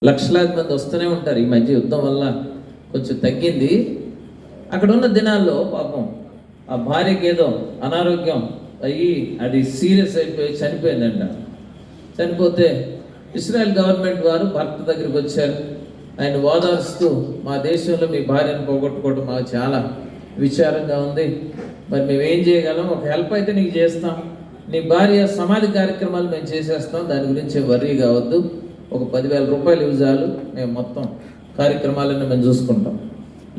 లక్షలాది మంది వస్తూనే ఉంటారు. ఈ మధ్య యుద్ధం వల్ల కొంచెం తగ్గింది. అక్కడ ఉన్న దినాల్లో పాపం ఆ భార్యకి ఏదో అనారోగ్యం అయ్యి అది సీరియస్ అయిపోయి చనిపోయిందంట. చనిపోతే ఇస్రాయల్ గవర్నమెంట్ వారు భర్త దగ్గరికి వచ్చారు. ఆయన ఓదార్స్తూ, మా దేశంలో మీ భార్యను పోగొట్టుకోవడం మాకు చాలా విచారంగా ఉంది, మరి మేము ఏం చేయగలం, ఒక హెల్ప్ అయితే నీకు చేస్తాం, నీ భార్య సమాధి కార్యక్రమాలు మేము చేసేస్తాం, దాని గురించి వర్రీ కావద్దు, ఒక 10,000 రూపాయలు ఇవ్వాలి, మేము మొత్తం కార్యక్రమాలను మేము చూసుకుంటాం.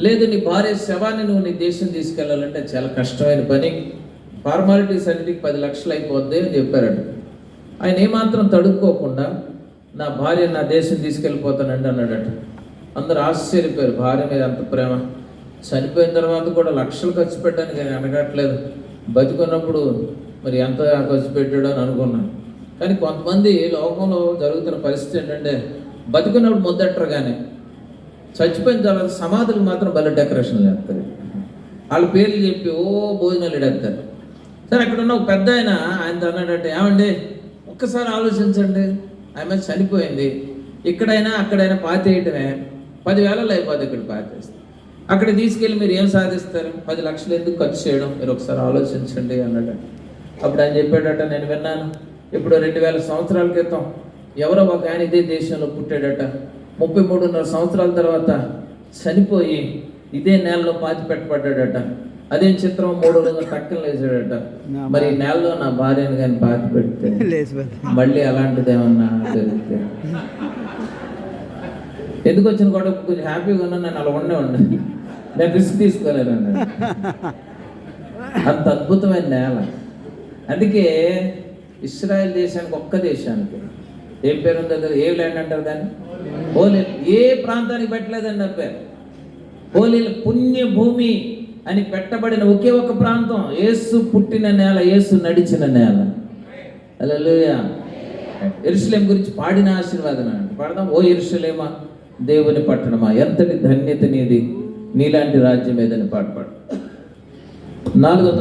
లేదు, నీ భార్య శవాన్ని నువ్వు నీ దేశం తీసుకెళ్ళాలంటే చాలా కష్టమైన పని, ఫార్మాలిటీస్ అన్నిటికి 10 లక్షలు అయిపోద్ది అని చెప్పారట. ఆయన ఏమాత్రం తడుక్కోకుండా నా భార్య నా దేశం తీసుకెళ్ళిపోతానండి అన్నాడట. అందరూ ఆశ్చర్యపోయారు, భార్య మీద అంత ప్రేమ, చనిపోయిన తర్వాత కూడా లక్షలు ఖర్చు పెట్టడానికి నేను అనగట్లేదు, బతికున్నప్పుడు మరి ఎంత ఖర్చు పెట్టాడో అని అనుకున్నాను. కానీ కొంతమంది లోకంలో జరుగుతున్న పరిస్థితి ఏంటంటే, బతుకున్నప్పుడు ముద్దట్టరు, కానీ చచ్చిపోయిన తర్వాత సమాధులు మాత్రం భలే డెకరేషన్లు వేస్తారు, వాళ్ళ పేర్లు చెప్పి భోజనాలు ఎడేస్తారు. సరే, అక్కడ ఉన్న ఒక పెద్ద ఆయనతో అన్నాడంటే, ఏమండి ఒక్కసారి ఆలోచించండి, ఆమె చనిపోయింది, ఇక్కడైనా అక్కడైనా పాతేయటమే 10,000 అయిపోతుంది, ఇక్కడ పాతేస్తే అక్కడ తీసుకెళ్ళి మీరు ఏం సాధిస్తారు, 10 లక్షలు ఎందుకు ఖర్చు చేయడం, మీరు ఒకసారి ఆలోచించండి అన్నాడు. అప్పుడు ఆయన చెప్పాడట, నేను విన్నాను, ఇప్పుడు 2,000 సంవత్సరాల క్రితం ఎవరో ఒక ఆయన ఇదే దేశంలో పుట్టాడట, 33.5 సంవత్సరాల తర్వాత చనిపోయి ఇదే నేలలో పాతి పెట్టబడ్డాడట, అదే చిత్రం 3 రోజులు టక్కన లేచాడట. మరి ఈ నేలలో నా భార్యను కానీ పాతి పెడితే మళ్ళీ అలాంటిది ఏమన్నా జరిగితే ఎందుకు వచ్చిన కూడా కొంచెం హ్యాపీగా ఉన్నా, నేను అలా ఉండే నేను రిస్క్ తీసుకోలేను అన్నాడు. అంత అద్భుతమైన నేల. అందుకే ఇస్రాయల్ దేశానికి, ఒక్క దేశానికి ఏం పేరు ఉందో కదా, ఏ ల్యాండ్ అంటారు దాన్ని, హోలీ. ఏ ప్రాంతానికి పెట్టలేదండి ఆ పేరు. హోలీల పుణ్య భూమి అని పెట్టబడిన ఒకే ఒక ప్రాంతం, యేసు పుట్టిన నేల, యేసు నడిచిన నేల. హల్లెలూయా. యెరూషలేము గురించి పాడిన ఆశీర్వాదం అంటే పాడదాం. ఓ యెరూషలేమా, దేవుని పట్టణమా, ఎంతటి ధన్యత నీది, నీలాంటి రాజ్యం ఏదని పాట పాడు. 4